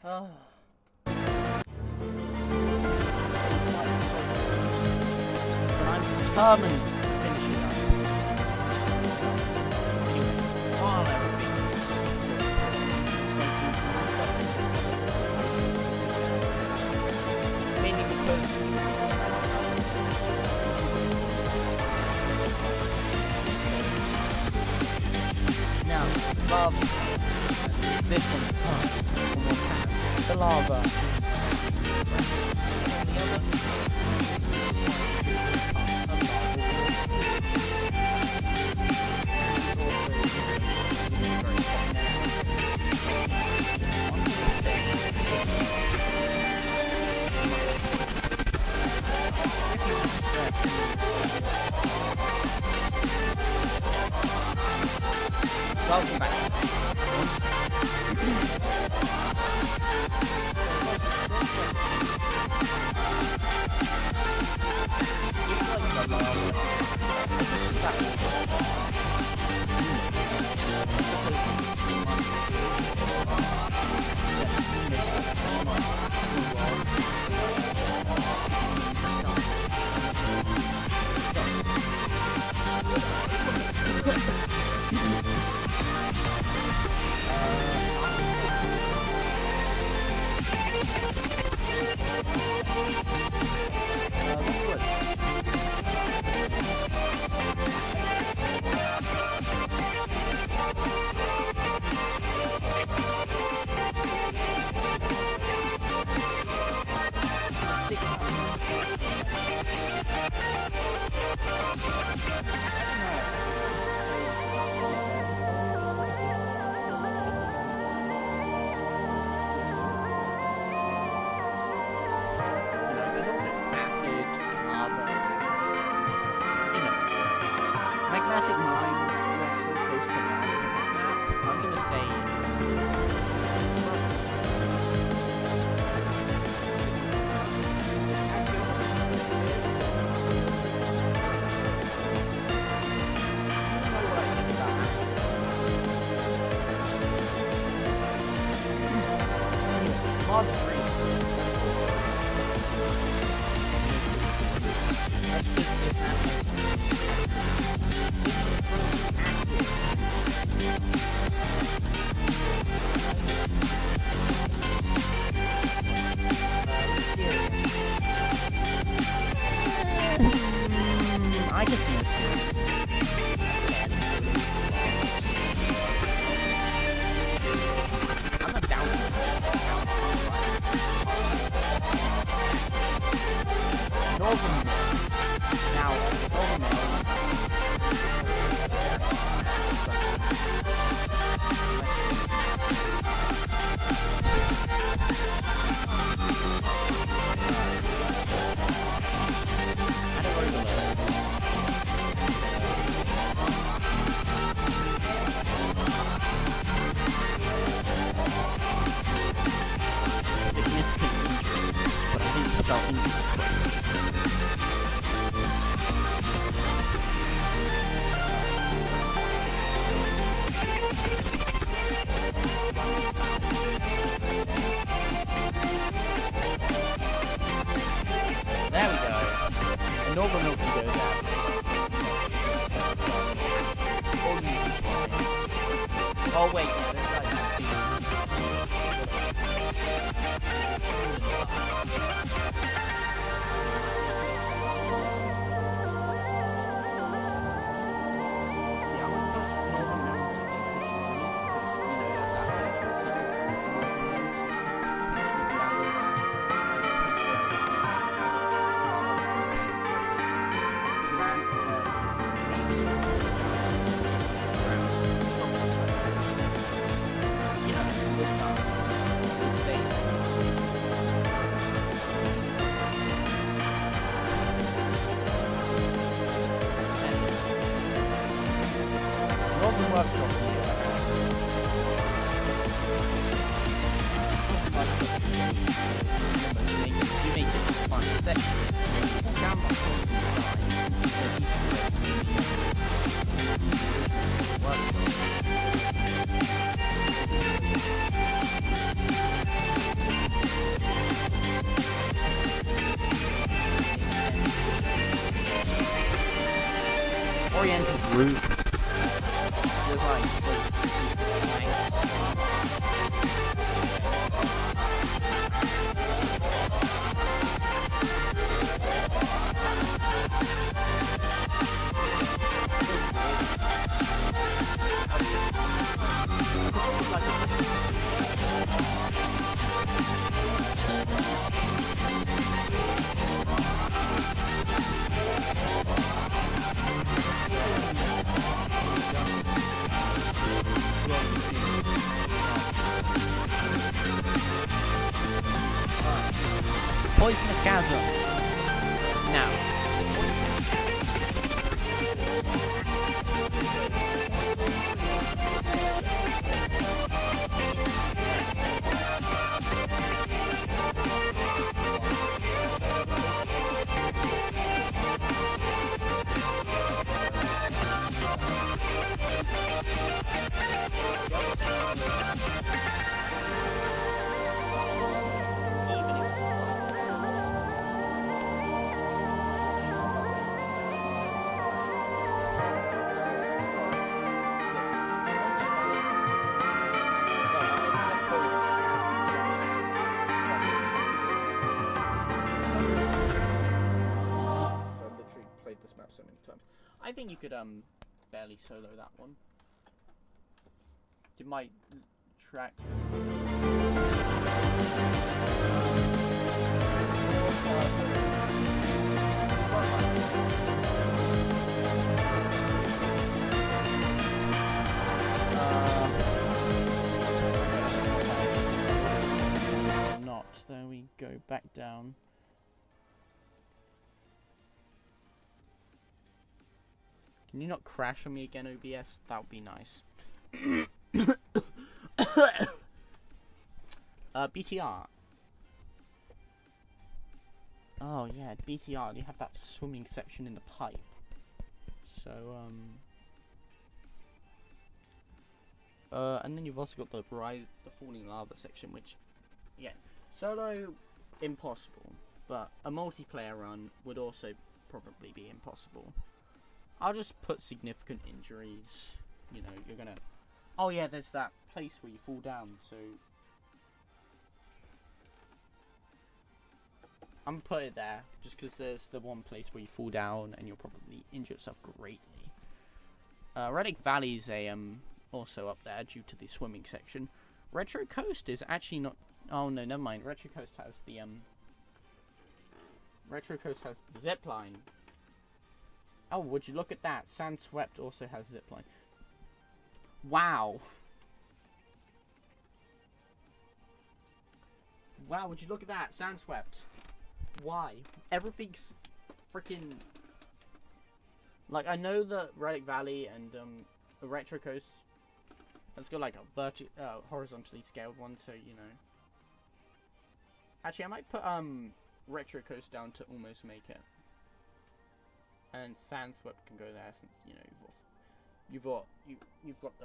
Oh. But I'm determined to finish it up. Anyway, while I was mainly because now lava this one the lava on the other welcome back. Magnetic mines not so close to land on that map. I'm gonna say mod 3. That's just it happens. I can see this. I'm not down with it. Northern Mill. Now, Northern Mill. There we go. A normal milk can go there. Oh wait, no, this side workshop. You make it fun. roof. There's like poisonous chasm. Now. I think you could barely solo that one. You might track. Not. There we go. Back down. Can you not crash on me again, OBS? That would be nice. BTR. Oh yeah, BTR. You have that swimming section in the pipe. So and then you've also got the falling lava section, which, yeah, solo impossible, but a multiplayer run would also probably be impossible. I'll just put significant injuries. You know, you're gonna. Oh yeah, there's that place where you fall down. So I'm gonna put it there, just because there's the one place where you fall down and you'll probably injure yourself greatly. Reddick Valley is also up there due to the swimming section. Retro Coast is actually not. Oh no, never mind. Retro Coast has the zip line. Oh, would you look at that? Sandswept also has zipline. Wow. Wow, would you look at that? Sandswept. Why? Everything's freaking... Like, I know that Reddick Valley and the Retro Coast has got like a horizontally scaled one, so, you know. Actually, I might put Retro Coast down to almost make it. And Sandswept can go there since, you know, you've got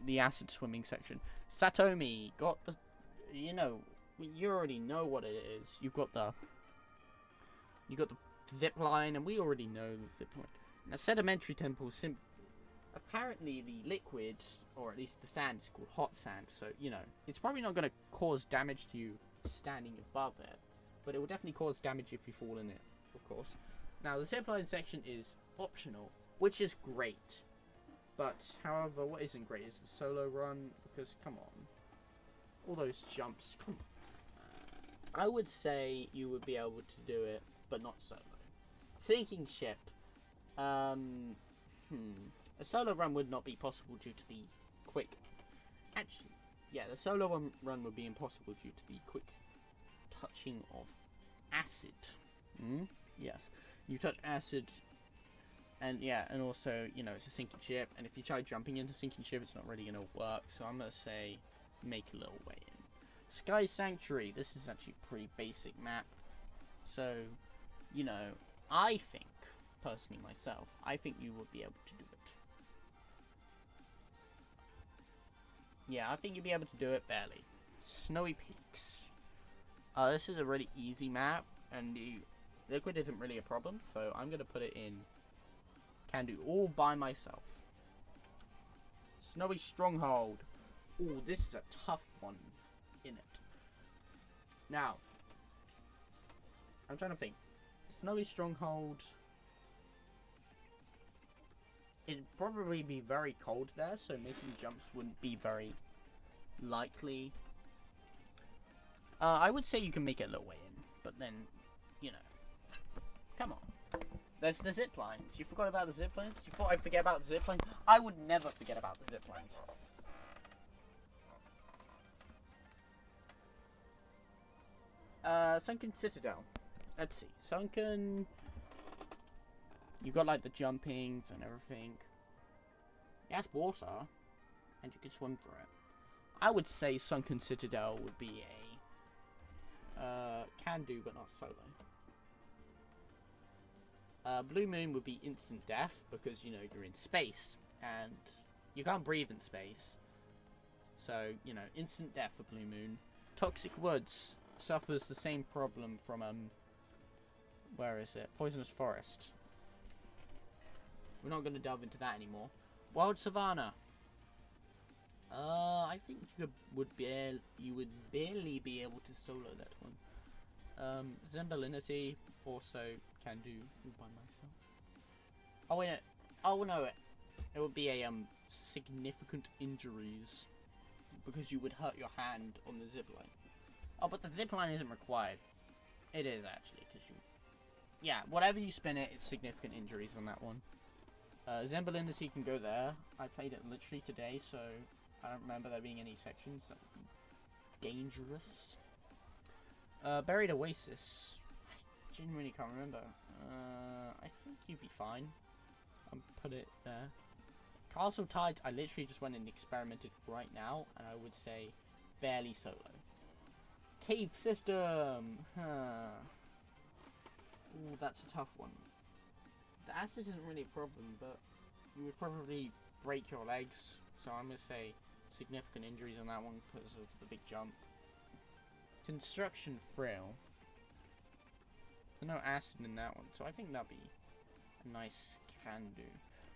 the acid swimming section. Satomi got the, you know, you already know what it is. You got the zip line, and we already know the zip line. Now, Sedimentary Temple, apparently the liquid, or at least the sand, is called hot sand. So, you know, it's probably not going to cause damage to you standing above it, but it will definitely cause damage if you fall in it, of course. Now, the zipline section is optional, which is great. But, however, what isn't great is the solo run, because, come on. All those jumps, come on. I would say you would be able to do it, but not solo. Sinking ship. A solo run would not be possible due to the quick... Actually, yeah, the solo run would be impossible due to the quick touching of acid. Yes. You touch acid, and yeah, and also, you know, it's a sinking ship, and if you try jumping into sinking ship, it's not really going to work, so I'm going to say, make a little way in. Sky Sanctuary, this is actually a pretty basic map, so, you know, I think, personally myself, I think you would be able to do it. Yeah, I think you'd be able to do it barely. Snowy Peaks. This is a really easy map, and the liquid isn't really a problem, so I'm going to put it in Can do all by myself. Snowy Stronghold. Ooh, this is a tough one in it. Now, I'm trying to think. Snowy Stronghold. It'd probably be very cold there, so making jumps wouldn't be very likely. I would say you can make it a little way in, but then, you know, come on. There's the zip lines. You forgot about the zip lines? You thought I'd forget about the zip lines? I would never forget about the zip lines. Sunken Citadel. Let's see. Sunken... You've got, like, the jumping and everything. It has water, and you can swim through it. I would say Sunken Citadel would be a... can do, but not solo. Blue Moon would be instant death, because, you know, you're in space, and you can't breathe in space. So, you know, instant death for Blue Moon. Toxic Woods suffers the same problem from, where is it? Poisonous Forest. We're not going to delve into that anymore. Wild Savannah. I think you would barely be able to solo that one. Zembalinity also can do all by myself. Oh wait, oh no, it would be a significant injuries because you would hurt your hand on the zipline. Oh, but the zipline isn't required. It is actually, because you... Yeah, whatever you spin it, it's significant injuries on that one. Zembalinity can go there. I played it literally today, so I don't remember there being any sections that would be dangerous. Buried Oasis. I genuinely can't remember. I think you'd be fine. I'll put it there. Castle Tides, I literally just went and experimented right now, and I would say barely solo. Cave System! Huh. Ooh, that's a tough one. The acid isn't really a problem, but you would probably break your legs, so I'm going to say significant injuries on that one because of the big jump. Construction Frail. There's no acid in that one, so I think that'd be a nice can do.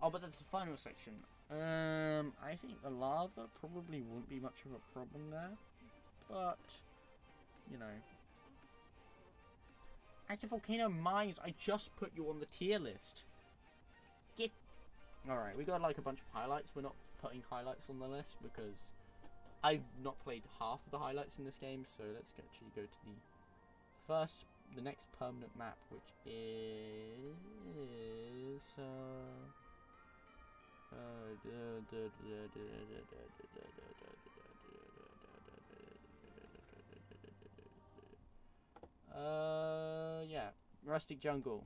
Oh, but that's the final section. I think the lava probably wouldn't be much of a problem there, but, you know. Active Volcano Mines, I just put you on the tier list. Get... Alright, we got like a bunch of highlights. We're not putting highlights on the list because I've not played half of the highlights in this game. So let's actually go to the next permanent map, which is... yeah, Rustic Jungle.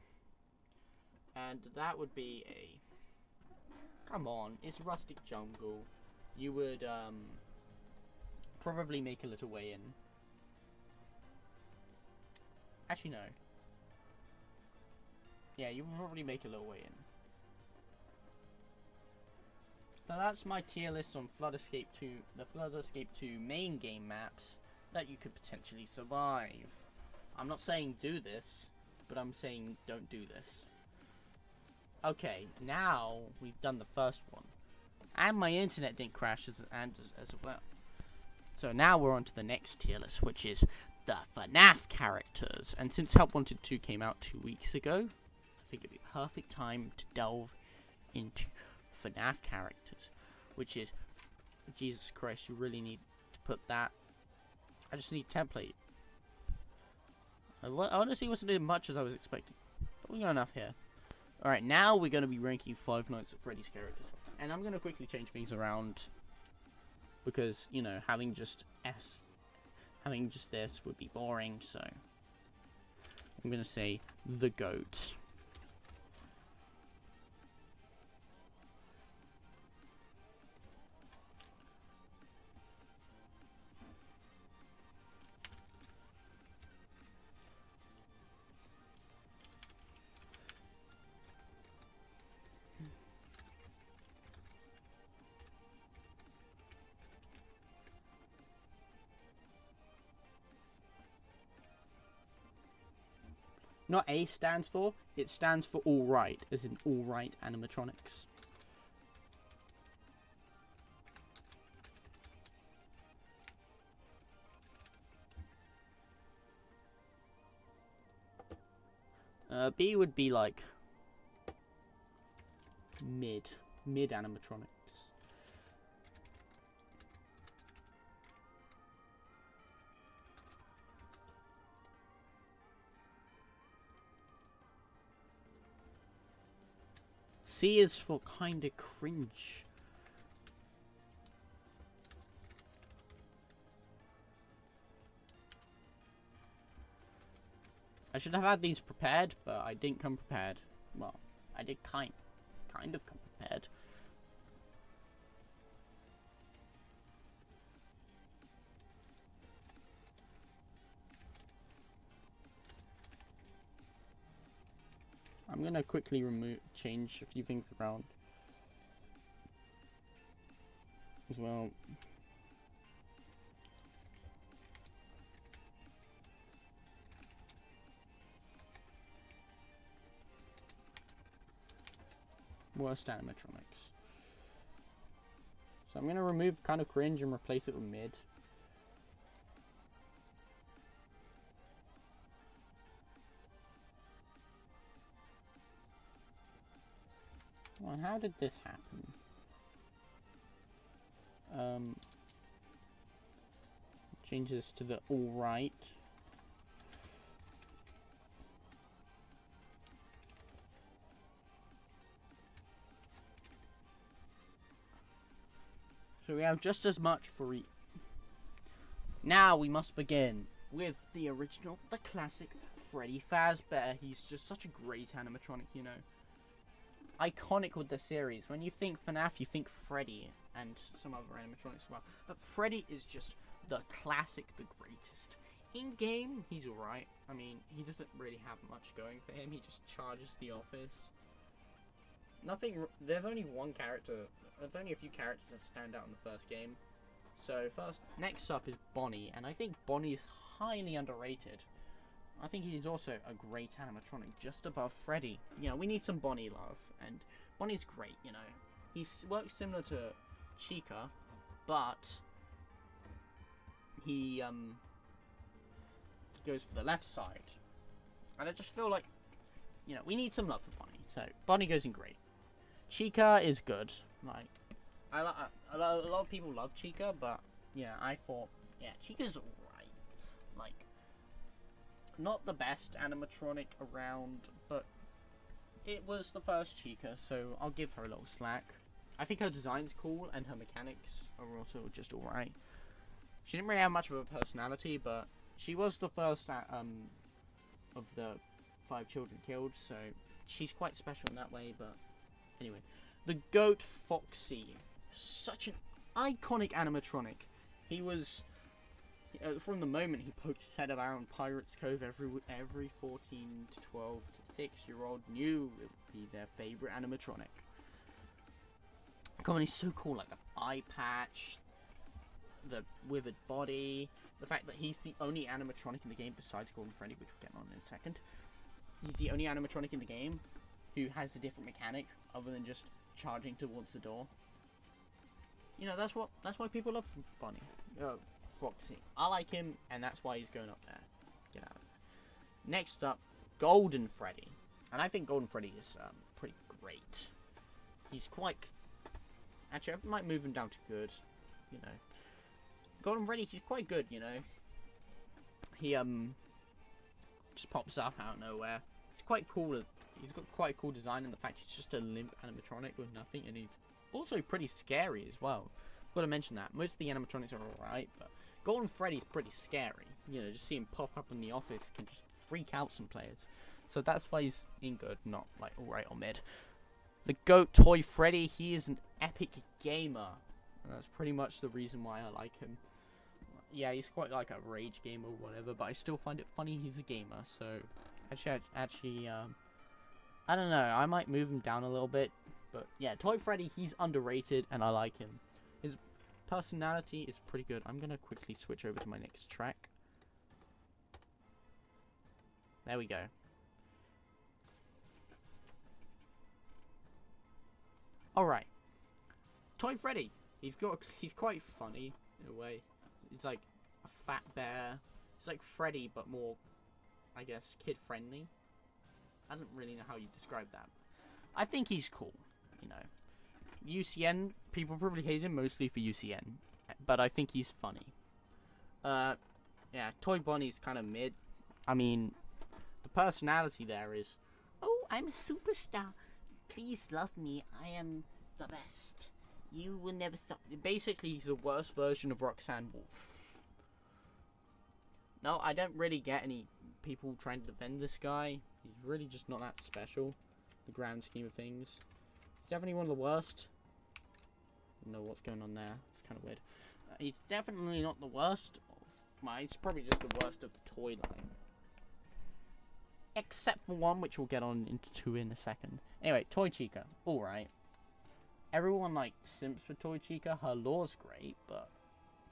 And that would be a... Come on, it's Rustic Jungle. You would, probably make a little way in. Actually, no. Yeah, you would probably make a little way in. So that's my tier list on Flood Escape 2, the Flood Escape 2 main game maps that you could potentially survive. I'm not saying do this, but I'm saying don't do this. Okay, now we've done the first one. And my internet didn't crash as well. So now we're on to the next tier list, which is the FNAF characters. And since Help Wanted 2 came out 2 weeks ago, I think it'd be a perfect time to delve into FNAF characters. Which is, Jesus Christ, you really need to put that. I just need template. I honestly wasn't doing much as I was expecting. But we got enough here. Alright, now we're going to be ranking Five Nights at Freddy's characters. And I'm going to quickly change things around. Because, you know, having just this would be boring. So, I'm going to say the GOAT. Not A stands for, it stands for alright, as in alright animatronics. B would be like mid animatronics. C is for kinda cringe. I should have had these prepared, but I didn't come prepared. Well, I did kind of come prepared. I'm gonna quickly change a few things around as well. Worst animatronics. So I'm gonna remove kind of cringe and replace it with mid. Well, how did this happen? Change this to the alright. So we have just as much for each. Now we must begin with the original, the classic Freddy Fazbear. He's just such a great animatronic, you know. Iconic with the series. When you think FNAF, you think Freddy and some other animatronics as well. But Freddy is just the classic, the greatest. In game, he's alright. I mean, he doesn't really have much going for him. He just charges the office. Nothing. There's only one character. There's only a few characters that stand out in the first game. So next up is Bonnie, and I think Bonnie is highly underrated. I think he's also a great animatronic, just above Freddy. You know, we need some Bonnie love, and Bonnie's great, you know. He works similar to Chica, but he goes for the left side. And I just feel like, you know, we need some love for Bonnie. So, Bonnie goes in great. Chica is good. Like, a lot of people love Chica, but, yeah, I thought, yeah, Chica's alright. Like, not the best animatronic around, but it was the first Chica, so I'll give her a little slack. I think her design's cool, and her mechanics are also just alright. She didn't really have much of a personality, but she was the first of the 5 children killed, so she's quite special in that way, but anyway. The Goat Foxy. Such an iconic animatronic. He was, from the moment he poked his head around Pirate's Cove, every 14 to 12 to 6-year-old knew it would be their favorite animatronic. Come on, he's so cool, like the eye patch, the withered body, the fact that he's the only animatronic in the game besides Golden Freddy, which we'll get on in a second. He's the only animatronic in the game who has a different mechanic other than just charging towards the door. You know, that's why people love Bonnie. Foxy. I like him, and that's why he's going up there. Get out of there. Next up, Golden Freddy. And I think Golden Freddy is pretty great. He's quite... Actually, I might move him down to good. You know. Golden Freddy, he's quite good, you know. He, just pops up out of nowhere. It's quite cool. He's got quite a cool design in the fact he's just a limp animatronic with nothing, and he's also pretty scary as well. Got to mention that. Most of the animatronics are alright, but Golden Freddy's pretty scary. You know, just seeing him pop up in the office can just freak out some players. So that's why he's in good, not like alright or mid. The Goat Toy Freddy, he is an epic gamer. And that's pretty much the reason why I like him. Yeah, he's quite like a rage gamer or whatever, but I still find it funny he's a gamer. So, actually, I don't know, I might move him down a little bit. But yeah, Toy Freddy, he's underrated and I like him. His personality is pretty good. I'm going to quickly switch over to my next track. There we go. Alright. Toy Freddy. He's quite funny in a way. He's like a fat bear. He's like Freddy, but more, I guess, kid-friendly. I don't really know how you describe that. I think he's cool, you know. UCN, people probably hate him mostly for UCN, but I think he's funny. Yeah, Toy Bonnie's kind of mid. I mean, the personality there is, oh, I'm a superstar. Please love me. I am the best. You will never stop. Basically, he's the worst version of Roxanne Wolf. No, I don't really get any people trying to defend this guy. He's really just not that special in the grand scheme of things. He's definitely one of the worst. I don't know what's going on there. It's kind of weird. He's definitely not the worst. He's probably just the worst of the toy line. Except for one, which we'll get on into in a second. Anyway, Toy Chica. Alright. Everyone, like, simps for Toy Chica. Her lore's great, but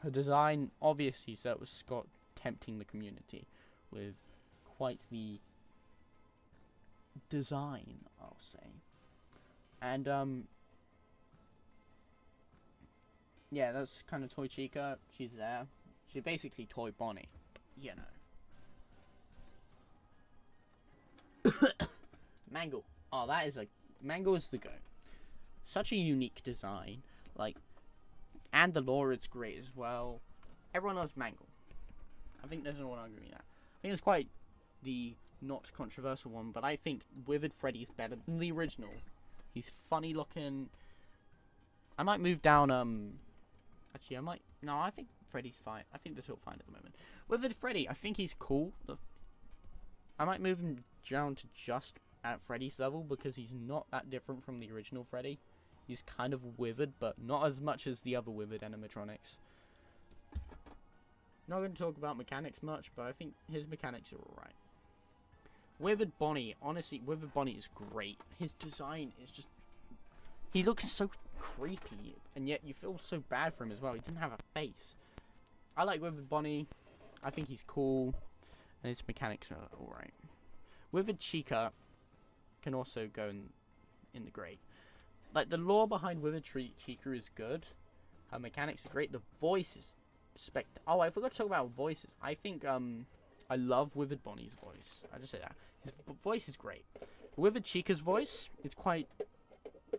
her design, obviously, so it was Scott tempting the community with quite the design, I'll say. And, yeah, that's kind of Toy Chica. She's there. She's basically Toy Bonnie, you know. Mangle. Oh, that is Mangle is the goat. Such a unique design, like, and the lore is great as well. Everyone loves Mangle. I think there's no one arguing that. I think it's quite the not controversial one, but I think Withered Freddy's better than the original. He's funny looking. I might move down, actually, no, I think Freddy's fine. I think they're all fine at the moment. Withered Freddy, I think he's cool. I might move him down to just at Freddy's level, because he's not that different from the original Freddy. He's kind of withered, but not as much as the other withered animatronics. Not going to talk about mechanics much, but I think his mechanics are alright. Withered Bonnie, honestly, Withered Bonnie is great. His design is just... He looks so creepy, and yet you feel so bad for him as well. He doesn't have a face. I like Withered Bonnie. I think he's cool, and his mechanics are alright. Withered Chica can also go in the great. Like, the lore behind Withered Chica is good. Her mechanics are great. The voice is oh, I forgot to talk about voices. I think, I love Withered Bonnie's voice. I just say that. His voice is great. Withered Chica's voice is quite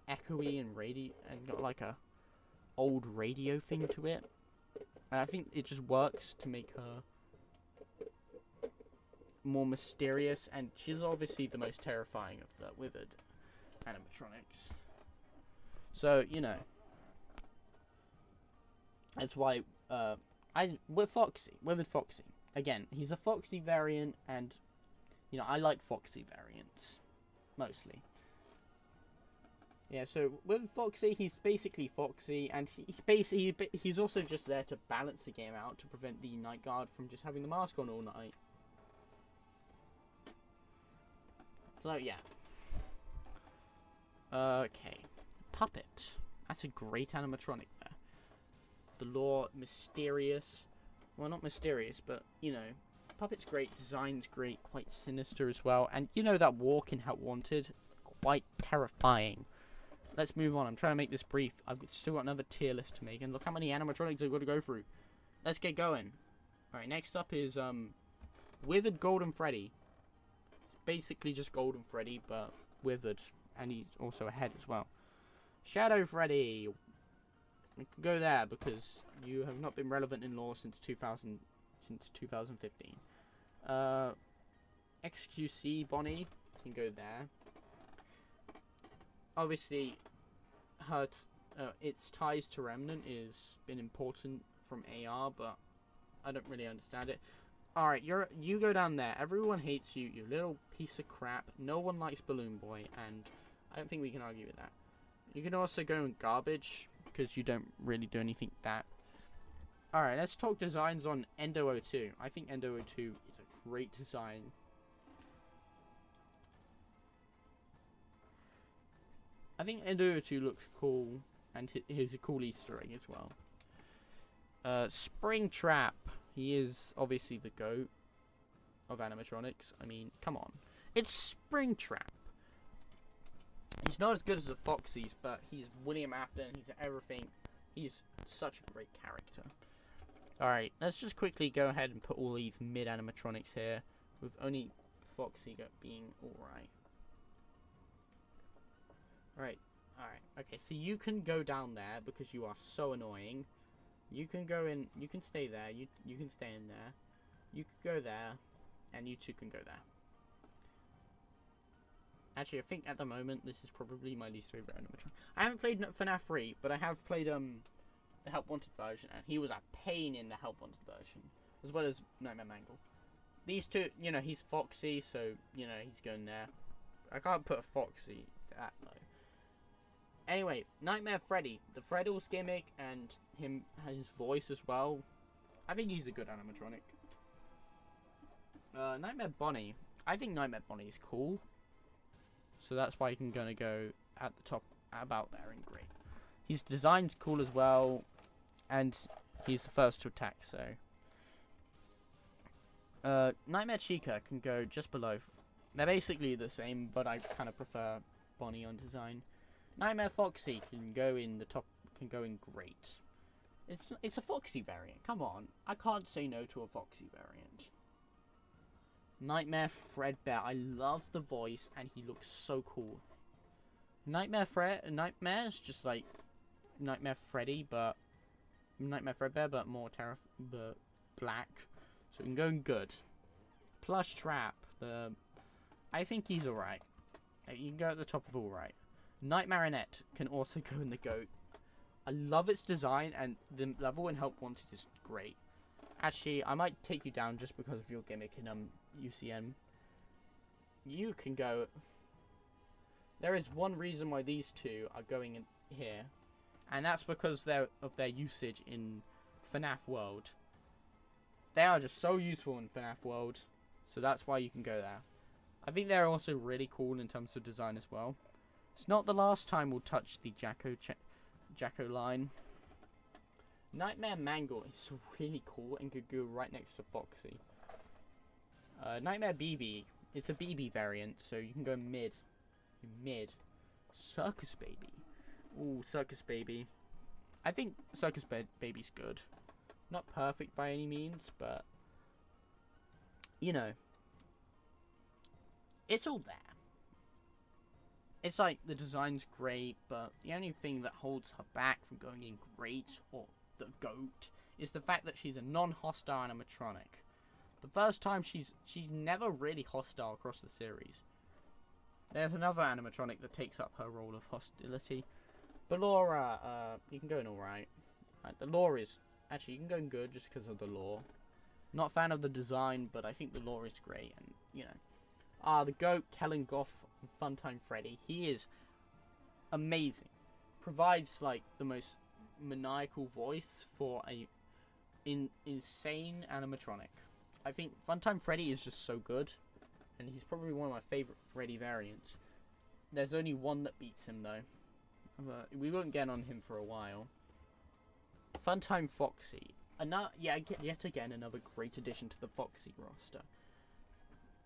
echoey and and got like a old radio thing to it. And I think it just works to make her more mysterious, and she's obviously the most terrifying of the withered animatronics. So, you know, that's why with Withered Foxy. Again, he's a Foxy variant, and you know, I like Foxy variants mostly. Yeah, so with Foxy, he's basically Foxy, and he's also just there to balance the game out to prevent the Night Guard from just having the mask on all night. So yeah. Okay, Puppet. That's a great animatronic there. The lore, mysterious. Well, not mysterious, but you know, Puppet's great. Design's great, quite sinister as well, and you know that walk in Help Wanted, quite terrifying. Let's move on. I'm trying to make this brief. I've still got another tier list to make, and look how many animatronics I've got to go through. Let's get going. Alright, next up is Withered Golden Freddy. It's basically just Golden Freddy, but withered, and he's also a head as well. Shadow Freddy. We can go there because you have not been relevant in lore since 2015. XQC Bonnie can go there. Obviously, its ties to Remnant is been important from AR, but I don't really understand it. All right, you go down there. Everyone hates you, you little piece of crap. No one likes Balloon Boy, and I don't think we can argue with that. You can also go in garbage because you don't really do anything that. All right, let's talk designs on Endo 02. I think Endo 02 is a great design. I think Endo 02 looks cool, and here's a cool Easter egg as well. Springtrap. He is obviously the GOAT of animatronics. I mean, come on. It's Springtrap. He's not as good as the Foxies, but he's William Afton. He's everything. He's such a great character. Alright, let's just quickly go ahead and put all these mid-animatronics here, with only Foxy being alright. Alright, okay, so you can go down there because you are so annoying. You can go in, you can stay there, you can stay in there. You can go there, and you two can go there. Actually, I think at the moment, this is probably my least favorite animatronic. I haven't played FNAF 3, but I have played, the Help Wanted version, and he was a pain in the Help Wanted version, as well as Nightmare Mangle. These two, you know, he's Foxy, so, you know, he's going there. I can't put a Foxy that, though. Anyway, Nightmare Freddy, the Freddles gimmick, and his voice as well. I think he's a good animatronic. Nightmare Bonnie. I think Nightmare Bonnie is cool. So that's why I'm gonna go at the top, about there in green. His design's cool as well, and he's the first to attack, so. Nightmare Chica can go just below. They're basically the same, but I kind of prefer Bonnie on design. Nightmare Foxy can go in the top, can go in great. It's a Foxy variant, come on. I can't say no to a Foxy variant. Nightmare Fredbear, I love the voice, and he looks so cool. Nightmare's just like Nightmare Freddy, but Nightmare Fredbear, but more but black. So we can go in good. Plush Trap, I think he's alright. You can go at the top of alright. Nightmare Annette can also go in the GOAT. I love its design, and the level in Help Wanted is great. Actually, I might take you down just because of your gimmick in UCM. You can go. There is one reason why these two are going in here, and that's because of their usage in FNAF World. They are just so useful in FNAF World, so that's why you can go there. I think they're also really cool in terms of design as well. It's not the last time we'll touch the Jacko line. Nightmare Mangle is really cool and could go right next to Foxy. Nightmare BB, it's a BB variant, so you can go mid. Mid. Circus Baby. Ooh, Circus Baby. I think Circus Baby's good. Not perfect by any means, but, you know, it's all there. It's like the design's great, but the only thing that holds her back from going in great, or the GOAT, is the fact that she's a non-hostile animatronic. The first time she's never really hostile across the series. There's another animatronic that takes up her role of hostility. Ballora, you can go in alright. The lore is, actually you can go in good just because of the lore. Not a fan of the design, but I think the lore is great, and, you know. The GOAT, Kellen Goff, Funtime Freddy, he is amazing. Provides, like, the most maniacal voice for a insane animatronic. I think Funtime Freddy is just so good, and he's probably one of my favorite Freddy variants. There's only one that beats him, though. We won't get on him for a while. Funtime Foxy. Yet again, another great addition to the Foxy roster.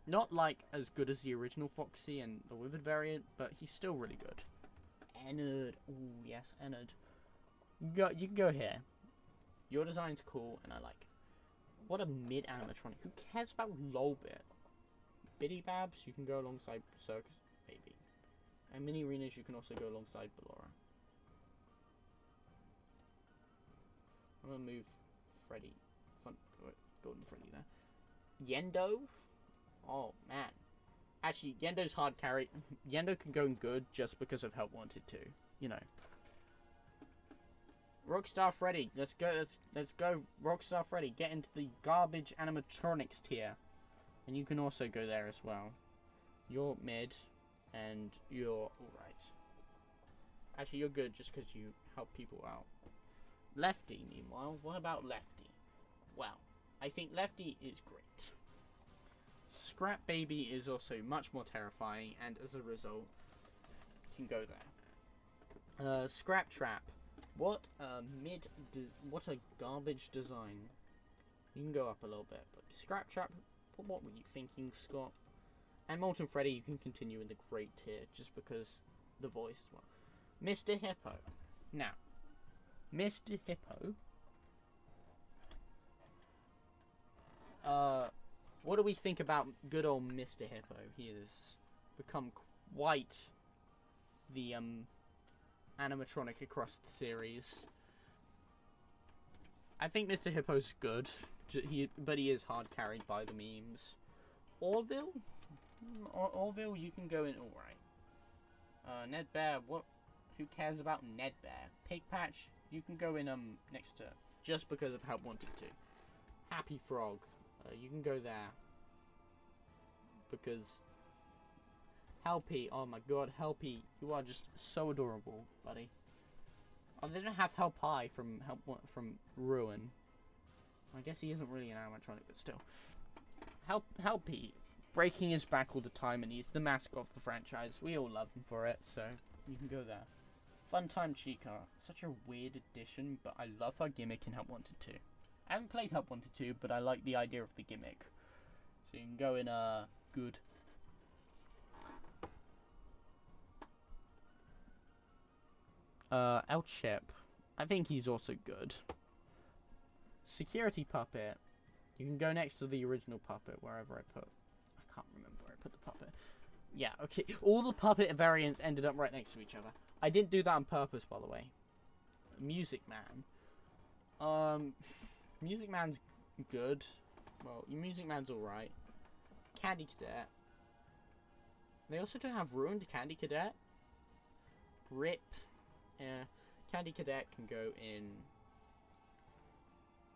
Not, like, as good as the original Foxy and the Withered variant, but he's still really good. Ennard. Ooh, yes, Ennard. You can go here. Your design's cool, and I like it. What a mid-animatronic. Who cares about Lolbit? Biddy Babs, you can go alongside Circus Baby. And Mini Arenas, you can also go alongside Ballora. I'm gonna move Freddy. Golden Freddy there. Yendo? Oh, man. Actually, Yendo's hard carry. Yendo can go in good just because of Help Wanted to. You know. Rockstar Freddy. Let's go. Rockstar Freddy. Get into the garbage animatronics tier. And you can also go there as well. You're mid. And you're alright. Actually, you're good just because you help people out. Lefty, meanwhile. What about Lefty? Well, I think Lefty is great. Scrap Baby is also much more terrifying, and as a result, can go there. Scrap Trap. What a garbage design. You can go up a little bit, but Scrap Trap, what were you thinking, Scott? And Molten Freddy, you can continue in the great tier, just because the voice as well. Mr. Hippo. Now, Mr. Hippo. What do we think about good old Mr. Hippo? He has become quite the animatronic across the series. I think Mr. Hippo's good, but he is hard carried by the memes. Orville? Orville, you can go in alright. Ned Bear, what? Who cares about Ned Bear? Pig Patch, you can go in next to, just because of Help Wanted to. Happy Frog, you can go there. Because Helpy, oh my god, Helpy, you are just so adorable, buddy. Oh, they don't have Help High from Ruin. I guess he isn't really an animatronic, but still. Helpy, breaking his back all the time, and he's the mascot of the franchise. We all love him for it, so you can go there. Funtime Chica, such a weird addition, but I love her gimmick in Help Wanted 2. I haven't played Help Wanted 2, but I like the idea of the gimmick. So you can go in good. El Chip, I think he's also good. Security Puppet, you can go next to the original puppet wherever I can't remember where I put the puppet. Yeah, okay, all the puppet variants ended up right next to each other. I didn't do that on purpose, by the way. Music Man. Music Man's good. Well, Music Man's alright. Candy Cadet. They also don't have Ruined Candy Cadet. Rip. Yeah, Candy Cadet can go in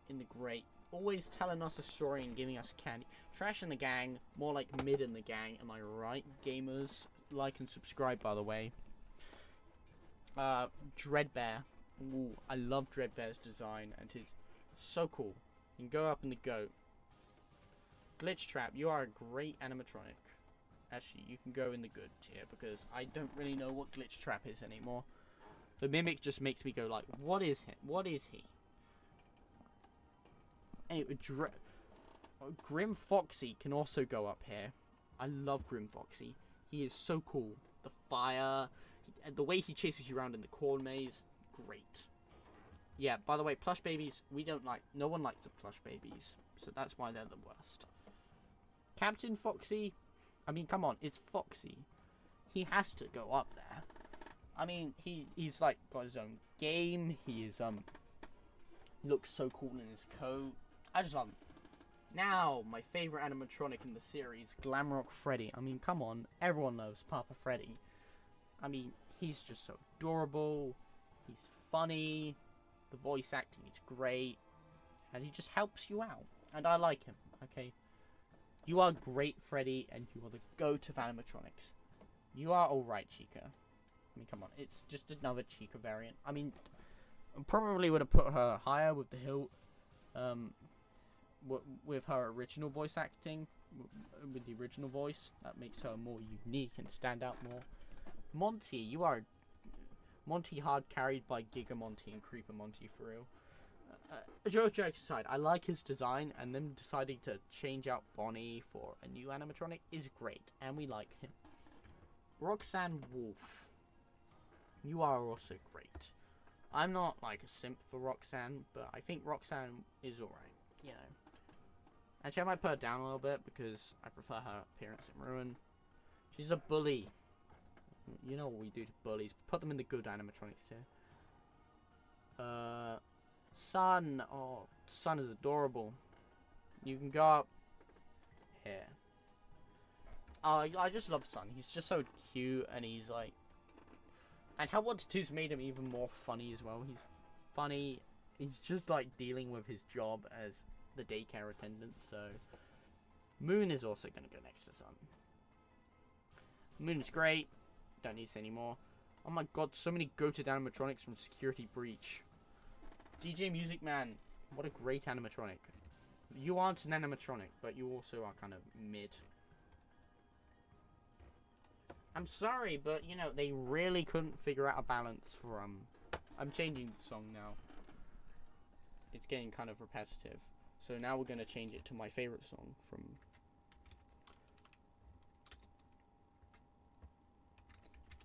the great. Always telling us a story and giving us candy. Trash in the Gang, more like Mid in the Gang. Am I right, gamers? Like and subscribe, by the way. Dreadbear. Ooh, I love Dreadbear's design, and he's so cool. You can go up in the goat. Glitch Trap, you are a great animatronic. Actually, you can go in the good tier, because I don't really know what Glitch Trap is anymore. The Mimic just makes me go like, what is he? What is he? Anyway, Grim Foxy can also go up here. I love Grim Foxy. He is so cool. The fire, the way he chases you around in the corn maze, great. Yeah, by the way, plush babies, no one likes the plush babies, so that's why they're the worst. Captain Foxy, I mean, come on, it's Foxy. He has to go up there. I mean, he's like got his own game. He is looks so cool in his coat. I just love him. Now, my favorite animatronic in the series, Glamrock Freddy. I mean, come on, everyone knows Papa Freddy. I mean, he's just so adorable. He's funny. The voice acting is great, and he just helps you out. And I like him. Okay, you are great, Freddy, and you are the goat of animatronics. You are all right, Chica. I mean, come on, it's just another Chica variant. I mean, I probably would have put her higher with the hilt, with her original voice acting, with the original voice. That makes her more unique and stand out more. Monty, you are Monty hard carried by Giga Monty and Creeper Monty for real. Jokes aside, I like his design, and them deciding to change out Bonnie for a new animatronic is great, and we like him. Roxanne Wolf, you are also great. I'm not like a simp for Roxanne, but I think Roxanne is alright, you know. Actually, I might put her down a little bit because I prefer her appearance in Ruin. She's a bully. You know what we do to bullies. Put them in the good animatronics tier. Sun. Oh, Sun is adorable. You can go up here. Oh, I just love Sun. He's just so cute, and he's like... And Help Wanted 2's made him even more funny as well. He's funny. He's just like dealing with his job as the daycare attendant, so... Moon is also going to go next to Sun. Moon is great. Don't need to say any more. Oh my god, so many goated animatronics from Security Breach. DJ Music Man, what a great animatronic. You aren't an animatronic, but you also are kind of mid. I'm sorry, but you know, they really couldn't figure out a balance for I'm changing the song now. It's getting kind of repetitive. So now we're gonna change it to my favorite song from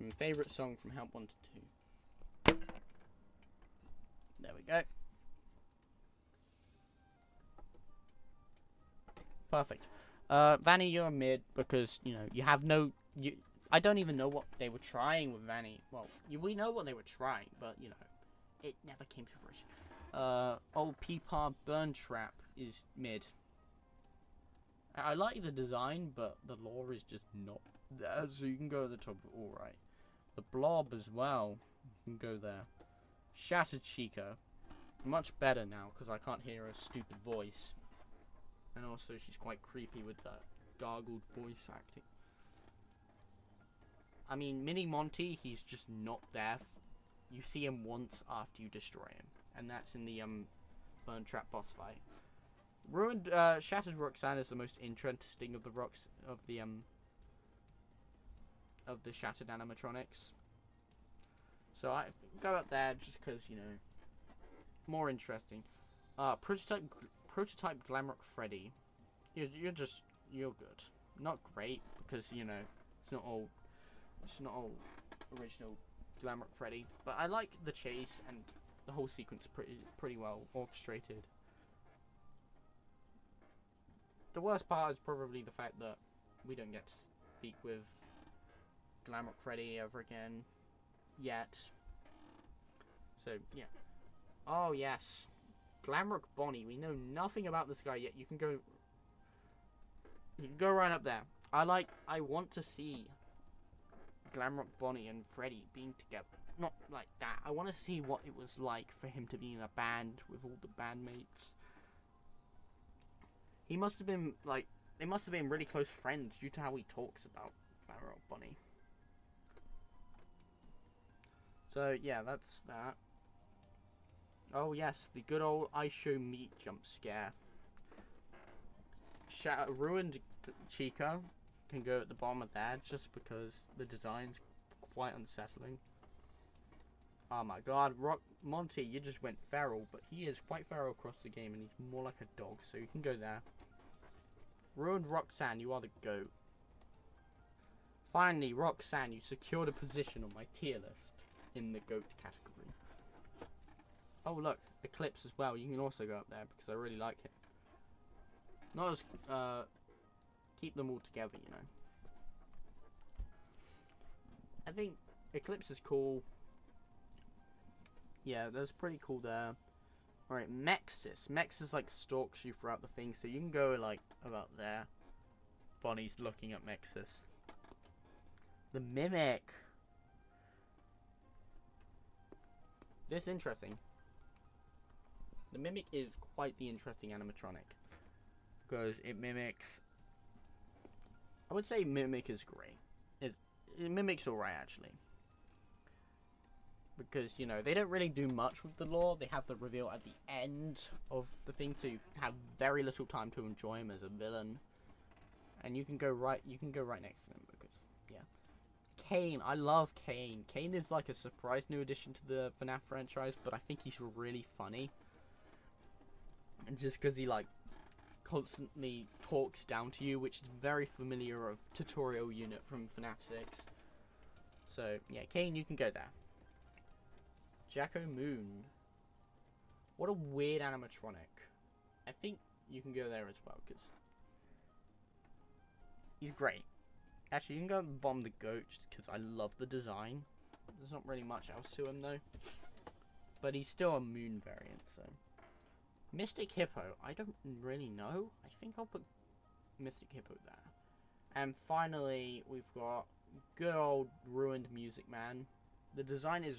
My favourite song from Help Wanted 2. There we go. Perfect. Vanny, you're a mid because, you know, you have no... I don't even know what they were trying with Vanny. Well, we know what they were trying, but, you know, it never came to fruition. Old Peepar Burn Trap is mid. I like the design, but the lore is just not there, so you can go at the top, alright. The Blob as well, you can go there. Shattered Chica, much better now, because I can't hear her stupid voice. And also, she's quite creepy with that gargled voice acting. I mean, Mini Monty, he's just not there. You see him once after you destroy him. And that's in the Burn Trap boss fight. Ruined, Shattered Roxanne is the most interesting of the Shattered animatronics. So I go up there just because, you know, more interesting. Prototype Glamrock Freddy. You're good. Not great because, you know, it's not all original Glamrock Freddy, but I like the chase and the whole sequence pretty well orchestrated. The worst part is probably the fact that we don't get to speak with Glamrock Freddy ever again yet. So yeah. Oh yes, Glamrock Bonnie. We know nothing about this guy yet. You can go right up there. I want to see Glamrock Bonnie and Freddy being together. Not like that. I want to see what it was like for him to be in a band with all the bandmates. He must have been like, they must have been really close friends due to how he talks about Glamrock Bonnie. So yeah, that's that. Oh yes, the good old I Show Meat jump scare. Ruined Chica can go at the bottom of that just because the design's quite unsettling. Oh my god, Monty, you just went feral, but he is quite feral across the game and he's more like a dog, so you can go there. Ruined Roxanne, you are the GOAT. Finally, Roxanne, you secured a position on my tier list in the GOAT category. Oh look, Eclipse as well, you can also go up there because I really like it. Not as, keep them all together, you know. I think Eclipse is cool. Yeah, that's pretty cool there. Alright, Mexis. Mexis like stalks you throughout the thing, so you can go like about there. Bonnie's looking at Mexis. The Mimic. This is interesting. The Mimic is quite the interesting animatronic. Because it mimics... I would say Mimic is great. It mimics alright actually. Because, you know, they don't really do much with the lore. They have the reveal at the end of the thing, so you have very little time to enjoy him as a villain. And you can go right next to them because, yeah. Kane, I love Kane. Kane is like a surprise new addition to the FNAF franchise, but I think he's really funny. And just because he, like, constantly talks down to you, which is very familiar of tutorial unit from FNAF 6. So, yeah, Kane, you can go there. Jacko Moon. What a weird animatronic. I think you can go there as well, because he's great. Actually, you can go and bomb the goat, because I love the design. There's not really much else to him, though. But he's still a Moon variant, so. Mystic Hippo. I don't really know. I think I'll put Mystic Hippo there. And finally, we've got good old Ruined Music Man. The design is...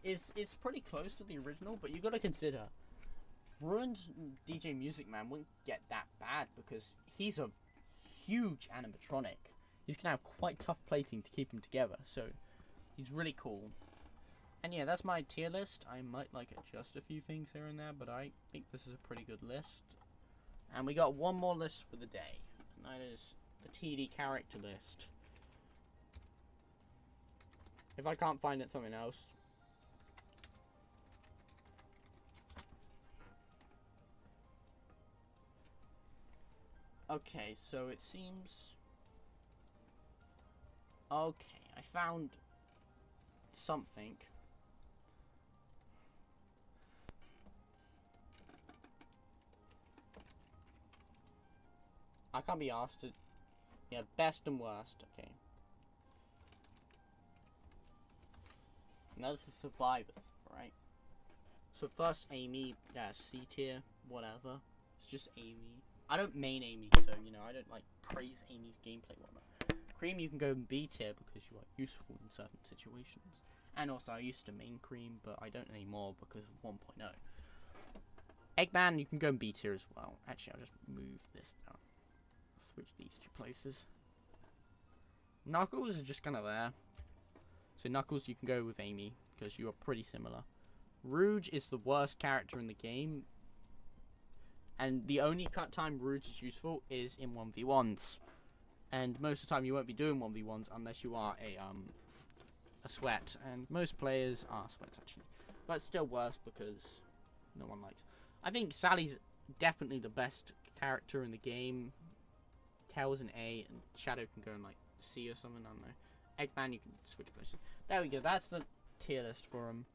it's pretty close to the original, but you got to consider Ruined DJ Music Man wouldn't get that bad because he's a huge animatronic. He's gonna have quite tough plating to keep him together, so he's really cool. And yeah, that's my tier list. I might like adjust a few things here and there, but I think this is a pretty good list. And we got one more list for the day, and that is the TD character list. If I can't find it, something else. Okay, so it seems... Okay. I found something. I can't be asked to... Yeah, best and worst. Okay. Now this is survivors, right? So first Amy, C tier, whatever. It's just Amy. I don't main Amy, so, you know, I don't, like, praise Amy's gameplay, whatnot. Cream, you can go B tier because you are useful in certain situations. And also, I used to main Cream, but I don't anymore because of 1.0. Eggman, you can go in B tier as well. Actually, I'll just move this down. Switch these two places. Knuckles is just kind of there. So Knuckles, you can go with Amy because you are pretty similar. Rouge is the worst character in the game. And the only time Rouge is useful is in 1v1s. And most of the time you won't be doing 1v1s unless you are a sweat. And most players are sweats actually. But still worse because no one likes. I think Sally's definitely the best character in the game. Tails an A and Shadow can go in like C or something, I don't know. Eggman you can switch places. There we go, that's the tier list for him.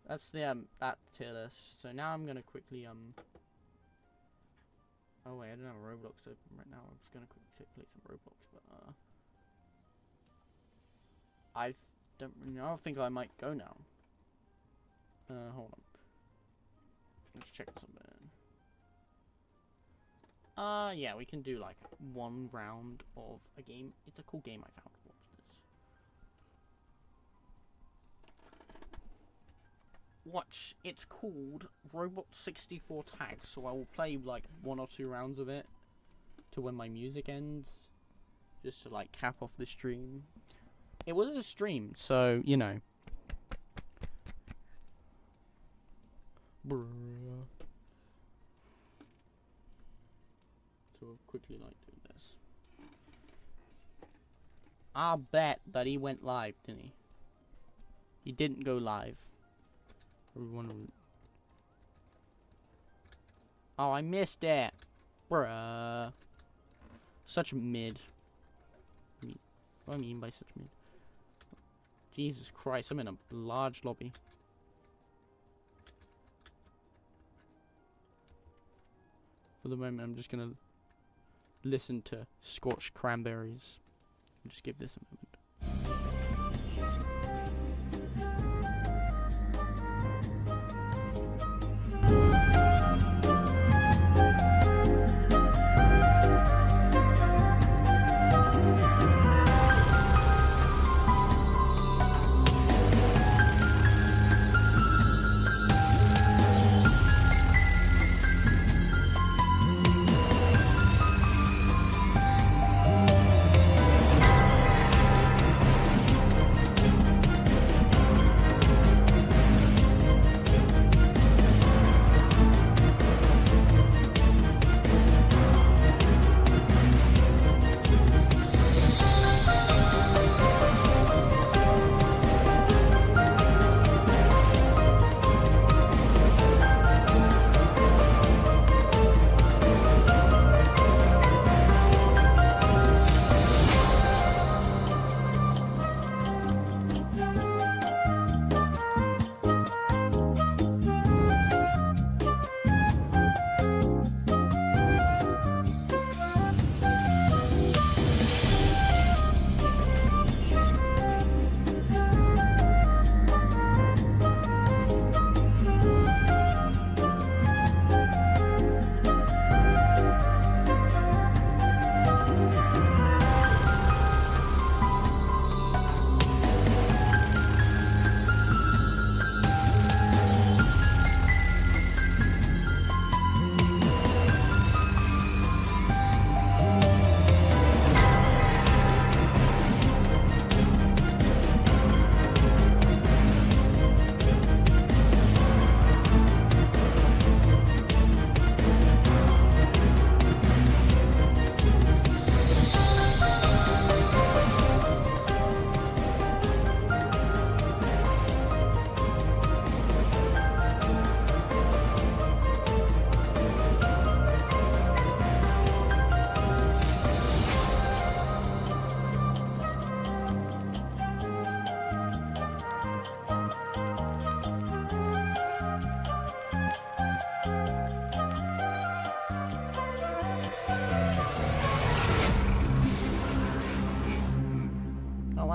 That's the that tier list. So now I'm gonna quickly oh wait, I don't have a Roblox open right now. I'm just gonna quickly play some Roblox, but I don't think I might go now. Hold on. Let's check something. Yeah, we can do like one round of a game. It's a cool game I found. Watch this. Watch, it's called Robot 64 Tags, so I will play like 1 or 2 rounds of it to when my music ends, just to like cap off the stream. It was a stream, so you know. Bruh. So we'll quickly like do this. I'll bet that he went live, didn't he? He didn't go live. Oh, I missed it. Bruh. Such mid. What do I mean by such mid? Jesus Christ, I'm in a large lobby. For the moment, I'm just gonna listen to Scorched Cranberries. I'll just give this a moment.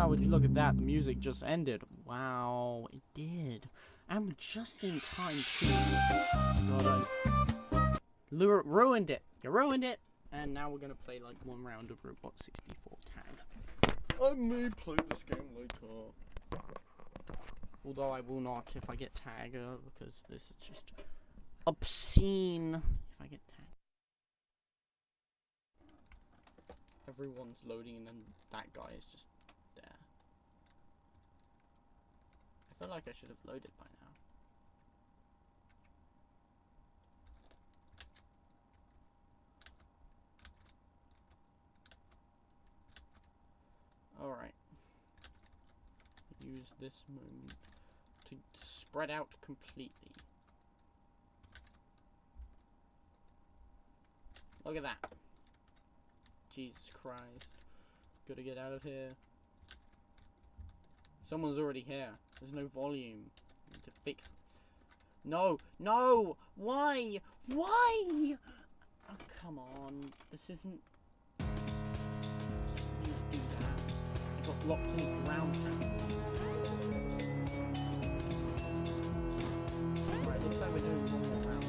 wow, would you look at that? The music just ended. Wow, it did. I'm just in time too. God, I ruined it. You ruined it. And now we're gonna play like one round of Robot 64 tag. I may play this game later. Although I will not if I get tagged, because this is just obscene if I get tagged. Everyone's loading and then that guy is just there. I feel like I should have loaded by now. Alright. Use this moment to spread out completely. Look at that. Jesus Christ. Gotta get out of here. Someone's already here. There's no volume. I need to fix. No! No! Why? Why? Oh, come on. This isn't. You do that. I got locked in the ground now. Alright, looks like we're doing one more round.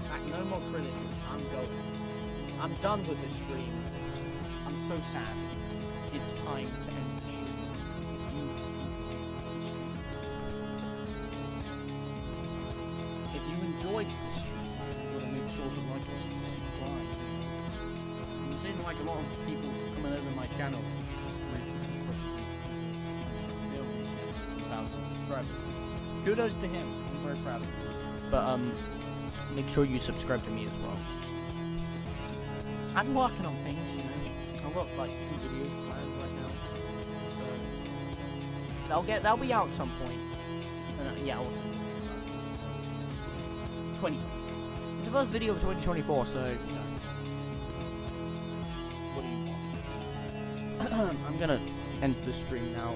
Back, no more criticism. I'm going. I'm done with this stream. I'm so sad. It's time to end the stream. If you enjoyed this stream, you gotta make sure to like and subscribe. I'm seeing like a lot of people coming over my channel recently. Kudos to him. I'm very proud of him. But make sure you subscribe to me as well. I'm working on things, you know. I've got like 2 videos planned right now, so they'll be out at some point. Yeah, also 20. It's the first video of 2024, so you know. What do you want? I'm gonna end the stream now.